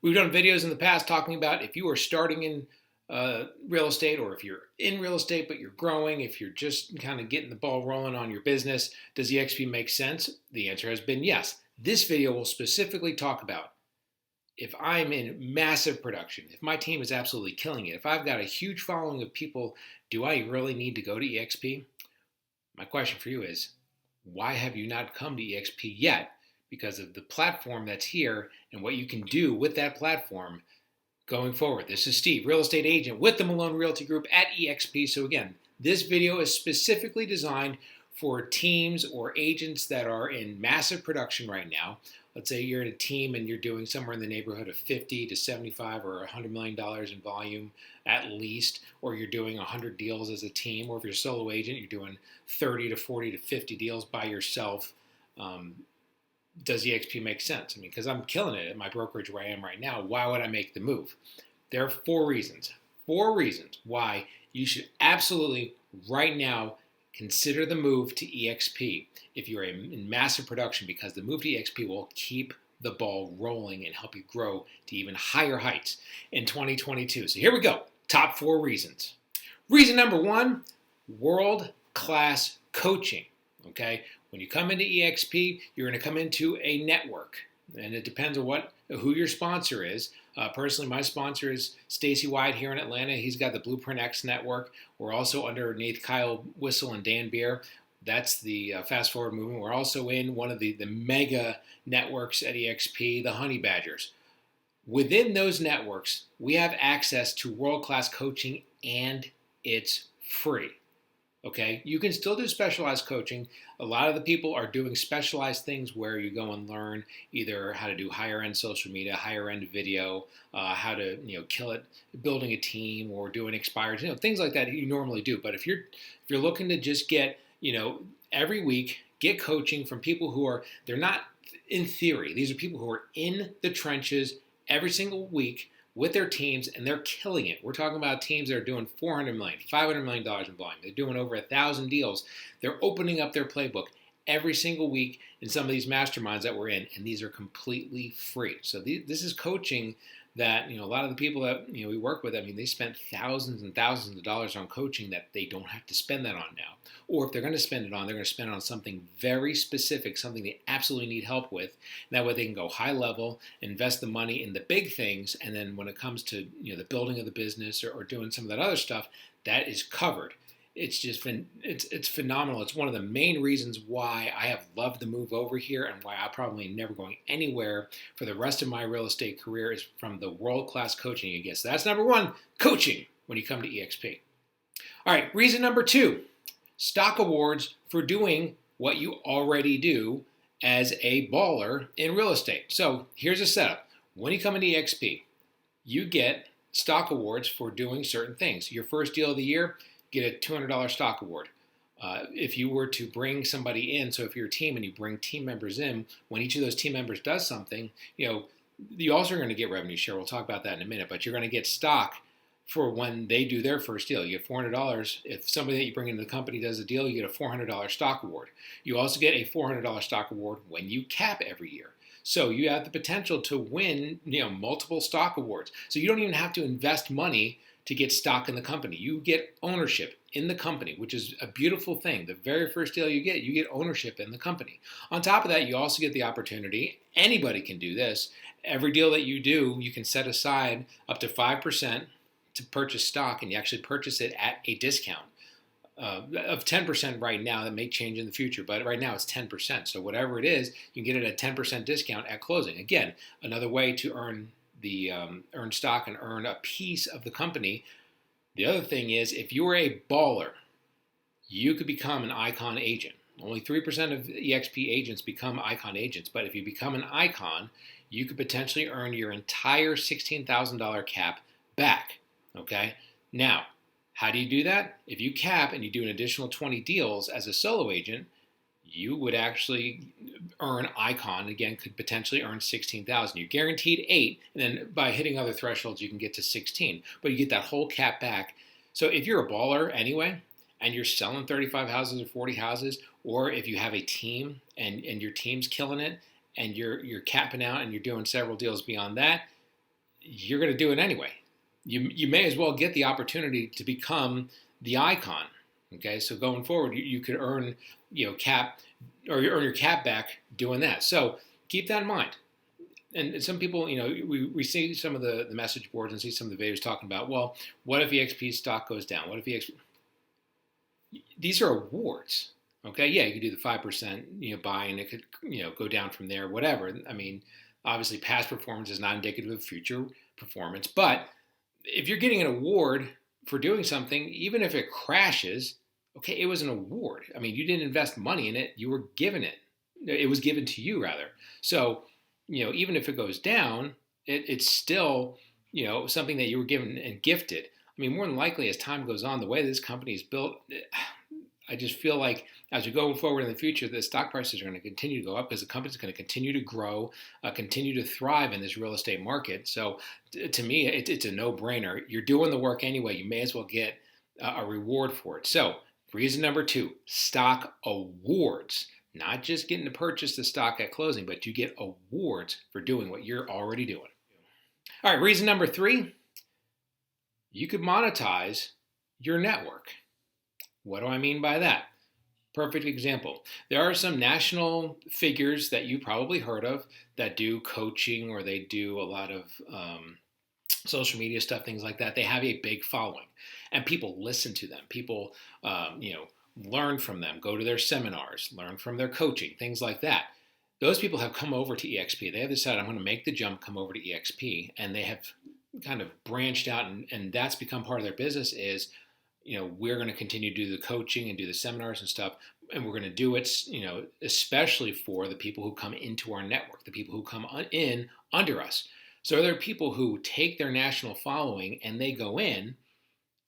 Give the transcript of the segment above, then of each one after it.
We've done videos in the past talking about if you are starting in real estate, or if you're in real estate but you're growing, if you're just kind of getting the ball rolling on your business, does eXp make sense? The answer has been yes. This video will specifically talk about if I'm in massive production, if my team is absolutely killing it, if I've got a huge following of people, do I really need to go to eXp? My question for you is, why have you not come to eXp yet? Because of the platform that's here and what you can do with that platform going forward. This is Steve, real estate agent with the Malone Realty Group at eXp. So again, this video is specifically designed for teams or agents that are in massive production right now. Let's say you're in a team and you're doing somewhere in the neighborhood of 50 to 75 or $100 million in volume at least, or you're doing 100 deals as a team, or if you're a solo agent, you're doing 30 to 40 to 50 deals by yourself. Does eXp make sense? I mean, because I'm killing it at my brokerage where I am right now. Why would I make the move? There are four reasons why you should absolutely right now consider the move to eXp if you're in massive production, because the move to eXp will keep the ball rolling and help you grow to even higher heights in 2022. So here we go. Top four reasons. Reason number one, world-class coaching. Okay, when you come into eXp, you're going to come into a network, and it depends on who your sponsor is. Personally, my sponsor is Stacy White here in Atlanta. He's got the Blueprint X network. We're also underneath Kyle Whistle and Dan Beer. That's the Fast Forward movement. We're also in one of the mega networks at eXp, the Honey Badgers. Within those networks, we have access to world-class coaching, and it's free. Okay, you can still do specialized coaching. A lot of the people are doing specialized things where you go and learn either how to do higher end social media, higher end video, how to kill it building a team or doing expired, things like that you normally do. But if you're looking to just get every week get coaching from people they're not in theory. These are people who are in the trenches every single week with their teams, and they're killing it. We're talking about teams that are doing $400 million, $500 million in volume. They're doing over 1,000 deals. They're opening up their playbook every single week in some of these masterminds that we're in, and these are completely free. So this is coaching that a lot of the people that we work with, I mean, they spent thousands and thousands of dollars on coaching that they don't have to spend that on now. Or if they're going to spend it on, they're going to spend it on something very specific, something they absolutely need help with. And that way they can go high level, invest the money in the big things, and then when it comes to the building of the business or doing some of that other stuff, that is covered. It's just it's phenomenal. It's one of the main reasons why I have loved the move over here, and why I'm probably never going anywhere for the rest of my real estate career is from the world-class coaching you get. So that's number one, coaching when you come to eXp. All right, reason number two, stock awards for doing what you already do as a baller in real estate. So here's a setup. When you come into eXp, you get stock awards for doing certain things. Your first deal of the year, get a $200 stock award. If you were to bring somebody in, so if you're a team and you bring team members in, when each of those team members does something, you also are going to get revenue share. We'll talk about that in a minute, but you're going to get stock for when they do their first deal. You get $400. If somebody that you bring into the company does a deal, you get a $400 stock award. You also get a $400 stock award when you cap every year. So you have the potential to win, multiple stock awards. So you don't even have to invest money to get stock in the company. You get ownership in the company, which is a beautiful thing. The very first deal you get ownership in the company. On top of that, you also get the opportunity, anybody can do this, every deal that you do, you can set aside up to 5% to purchase stock, and you actually purchase it at a discount of 10% right now. That may change in the future, but right now it's 10%. So whatever it is, you can get it at 10% discount at closing. Again, another way to earn stock and earn a piece of the company. The other thing is, if you're a baller, you could become an icon agent. Only 3% of eXp agents become icon agents, but if you become an icon, you could potentially earn your entire $16,000 cap back. Okay? Now, how do you do that? If you cap and you do an additional 20 deals as a solo agent, you would actually earn icon, again, could potentially earn 16,000. You're guaranteed 8, and then by hitting other thresholds, you can get to 16. But you get that whole cap back. So if you're a baller anyway, and you're selling 35 houses or 40 houses, or if you have a team and your team's killing it, and you're capping out and you're doing several deals beyond that, you're going to do it anyway. You may as well get the opportunity to become the icon. Okay, so going forward, you could earn cap or you earn your cap back doing that. So keep that in mind. And some people, we see some of the message boards and see some of the videos talking about, well, what if eXp stock goes down? What if eXp? These are awards. Okay, yeah, you could do the 5%, buy, and it could, go down from there, whatever. I mean, obviously, past performance is not indicative of future performance, but if you're getting an award for doing something, even if it crashes, okay, it was an award. I mean, you didn't invest money in it; you were given it. It was given to you, rather. So, even if it goes down, it's still, something that you were given and gifted. I mean, more than likely, as time goes on, the way this company is built, I just feel like as we go forward in the future, the stock prices are going to continue to go up because the company is going to continue to grow, continue to thrive in this real estate market. So to me, it's a no-brainer. You're doing the work anyway. You may as well get a reward for it. So reason number 2, stock awards. Not just getting to purchase the stock at closing, but you get awards for doing what you're already doing. All right, reason number 3, you could monetize your network. What do I mean by that? Perfect example. There are some national figures that you probably heard of that do coaching or they do a lot of social media stuff, things like that. They have a big following and people listen to them. People, learn from them, go to their seminars, learn from their coaching, things like that. Those people have come over to eXp. They have decided, I'm going to make the jump, come over to eXp, and they have kind of branched out, and that's become part of their business is, we're going to continue to do the coaching and do the seminars and stuff, and we're going to do it, especially for the people who come into our network, the people who come in under us. So there are people who take their national following and they go in,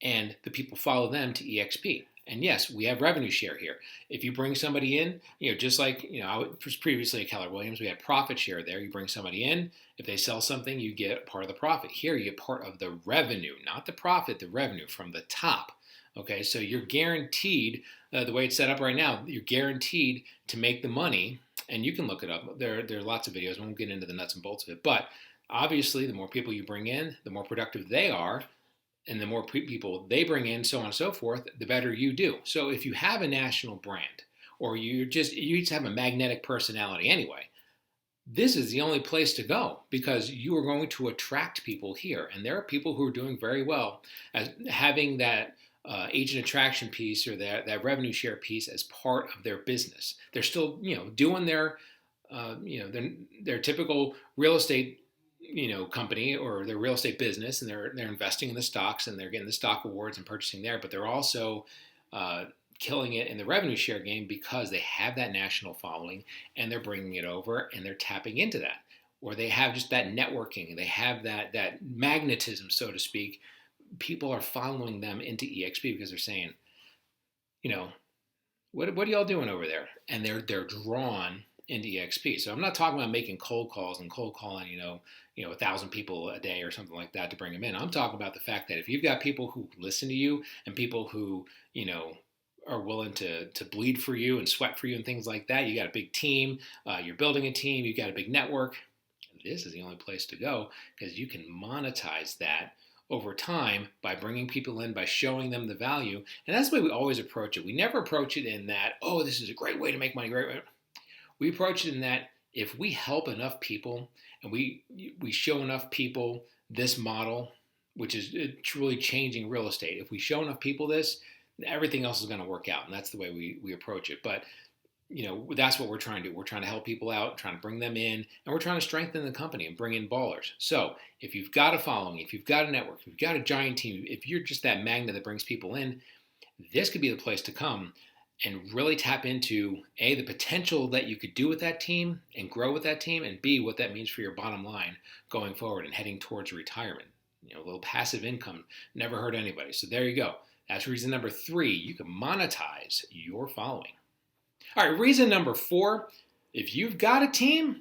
and the people follow them to eXp. And yes, we have revenue share here. If you bring somebody in, just like, I was previously at Keller Williams, we had profit share there. You bring somebody in, if they sell something, you get part of the profit. Here, you get part of the revenue, not the profit, the revenue from the top. Okay, so you're guaranteed, the way it's set up right now, you're guaranteed to make the money, and you can look it up. There are lots of videos. I won't get into the nuts and bolts of it, but obviously, the more people you bring in, the more productive they are, and the more people they bring in, so on and so forth, the better you do. So if you have a national brand, or you just have a magnetic personality anyway, this is the only place to go because you are going to attract people here. And there are people who are doing very well as having that agent attraction piece or that revenue share piece as part of their business. They're still, doing their typical real estate company or their real estate business, and they're investing in the stocks and they're getting the stock awards and purchasing there, but they're also killing it in the revenue share game because they have that national following and they're bringing it over and they're tapping into that, or they have just that networking, they have that magnetism, so to speak. People are following them into eXp because they're saying, what are y'all doing over there? And they're drawn into eXp. So I'm not talking about making cold calls and cold calling, 1,000 people a day or something like that to bring them in. I'm talking about the fact that if you've got people who listen to you and people who, are willing to bleed for you and sweat for you and things like that, you got a big team, you're building a team, you've got a big network, this is the only place to go because you can monetize that over time by bringing people in, by showing them the value. And that's the way we always approach it. We never approach it in that, oh, this is a great way to make money. We approach it in that if we help enough people and we show enough people this model, which is truly changing real estate, if we show enough people this, everything else is going to work out. And that's the way we approach it. But, that's what we're trying to do. We're trying to help people out, trying to bring them in, and we're trying to strengthen the company and bring in ballers. So if you've got a following, if you've got a network, if you've got a giant team, if you're just that magnet that brings people in, this could be the place to come and really tap into A, the potential that you could do with that team and grow with that team, and B, what that means for your bottom line going forward and heading towards retirement. A little passive income never hurt anybody. So there you go. That's reason number 3. You can monetize your following. All right, reason number 4, if you've got a team,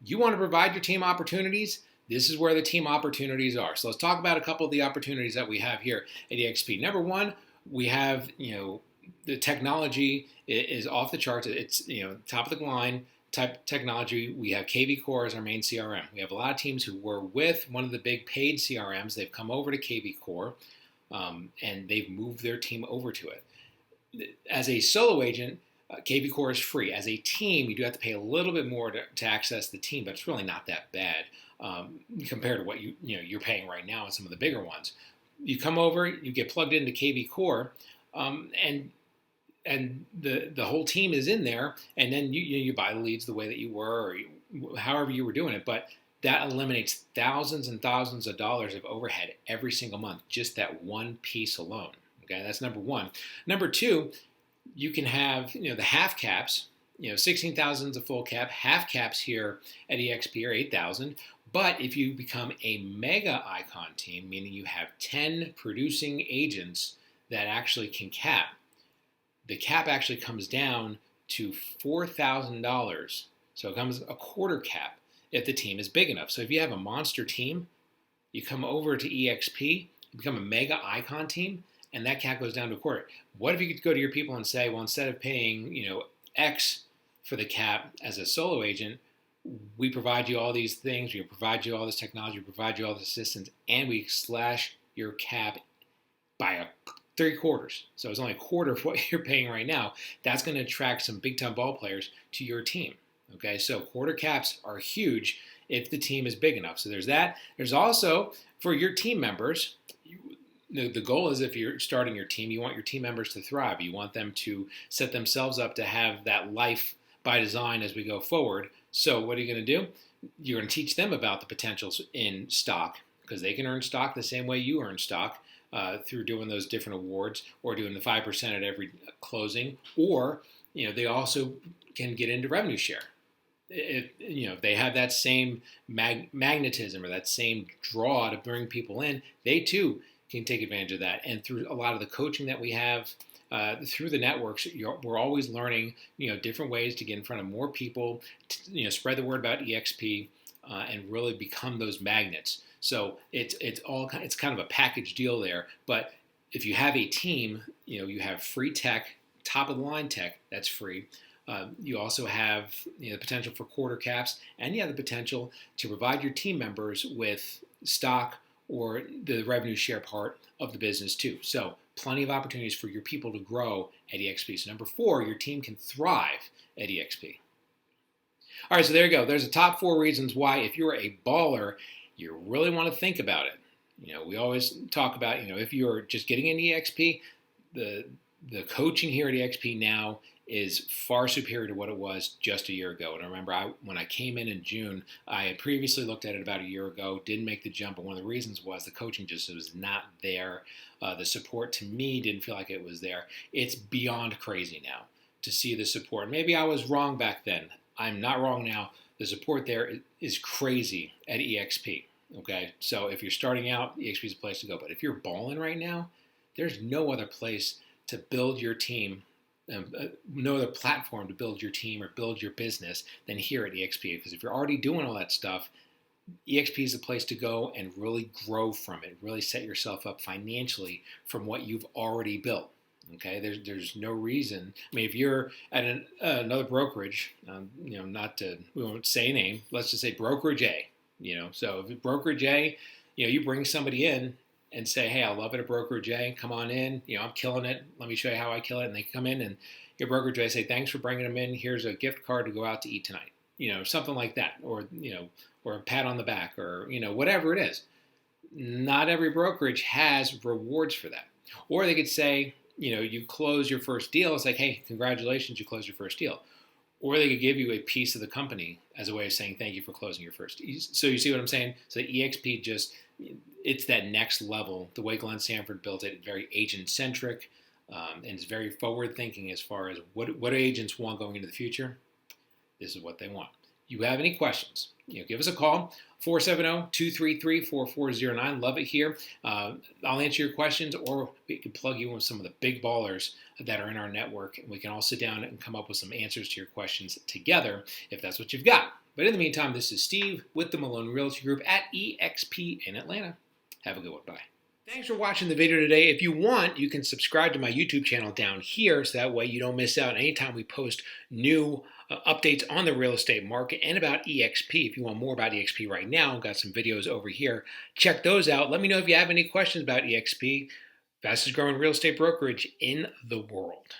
you want to provide your team opportunities, this is where the team opportunities are. So let's talk about a couple of the opportunities that we have here at eXp. Number 1, we have, the technology is off the charts. It's, top of the line. type technology, we have KV Core as our main CRM. We have a lot of teams who were with one of the big paid CRMs. They've come over to KV Core, and they've moved their team over to it. As a solo agent, KV Core is free. As a team, you do have to pay a little bit more to access the team, but it's really not that bad compared to what you're paying right now in some of the bigger ones. You come over, you get plugged into KV Core, and the whole team is in there, and then you buy the leads the way that you were, or however you were doing it. But that eliminates thousands and thousands of dollars of overhead every single month, just that one piece alone. Okay, that's number one. Number two, you can have the half caps. 16,000 is a full cap. Half caps here at eXp are 8,000. But if you become a mega icon team, meaning you have 10 producing agents that actually can cap, the cap actually comes down to $4,000. So it comes a quarter cap if the team is big enough. So if you have a monster team, you come over to eXp, you become a mega icon team, and that cap goes down to a quarter. What if you could go to your people and say, well, instead of paying X for the cap as a solo agent, we provide you all these things, we provide you all this technology, we provide you all this assistance, and we slash your cap by 3/4. So it's only a quarter of what you're paying right now. That's going to attract some big-time ball players to your team. Okay, so quarter caps are huge if the team is big enough. So there's that. There's also, for your team members, the goal is, if you're starting your team, you want your team members to thrive. You want them to set themselves up to have that life by design as we go forward. So what are you going to do? You're going to teach them about the potentials in stock, because they can earn stock the same way you earn stock through doing those different awards, or doing the 5% at every closing, or they also can get into revenue share. If they have that same magnetism or that same draw to bring people in, they too can take advantage of that. And through a lot of the coaching that we have through the networks, we're always learning different ways to get in front of more people, spread the word about eXp, and really become those magnets. So it's kind of a package deal there. But if you have a team, you have free tech, top of the line tech that's free. You also have the potential for quarter caps, and you have the potential to provide your team members with stock or the revenue share part of the business too. So plenty of opportunities for your people to grow at eXp. So number 4, your team can thrive at eXp. All right, so there you go. There's the top 4 reasons why, if you're a baller, you really want to think about it. We always talk about, if you're just getting into eXp, the coaching here at eXp now is far superior to what it was just a year ago. And I remember when I came in June, I had previously looked at it about a year ago, didn't make the jump, but one of the reasons was the coaching just was not there. The support to me didn't feel like it was there. It's beyond crazy now to see the support. Maybe I was wrong back then. I'm not wrong now. The support there is crazy at eXp. Okay, so if you're starting out, eXp is a place to go. But if you're balling right now, there's no other place to build your team, no other platform to build your team or build your business than here at eXp. Because if you're already doing all that stuff, eXp is the place to go and really grow from it, really set yourself up financially from what you've already built. Okay, there's no reason. I mean, if you're at another brokerage, we won't say a name. Let's just say brokerage A. So if brokerage A, you bring somebody in and say, hey, I love it at brokerage A. Come on in. I'm killing it. Let me show you how I kill it. And they come in, and your brokerage A say, thanks for bringing them in. Here's a gift card to go out to eat tonight. Something like that, or a pat on the back, or whatever it is. Not every brokerage has rewards for that. Or they could say, you close your first deal. It's like, hey, congratulations, you closed your first deal. Or they could give you a piece of the company as a way of saying thank you for closing your first. So you see what I'm saying? So eXp it's that next level. The way Glenn Sanford built it, very agent-centric, and it's very forward-thinking as far as what agents want going into the future. This is what they want. You have any questions, give us a call, 470-233-4409. Love it here. I'll answer your questions, or we can plug you in with some of the big ballers that are in our network, and we can all sit down and come up with some answers to your questions together if that's what you've got. But in the meantime, this is Steve with the Malone Realty Group at eXp in Atlanta. Have a good one. Bye. Thanks for watching the video today. If you want, you can subscribe to my YouTube channel down here so that way you don't miss out anytime we post new updates on the real estate market and about eXp. If you want more about eXp right now, I've got some videos over here. Check those out. Let me know if you have any questions about eXp, fastest growing real estate brokerage in the world.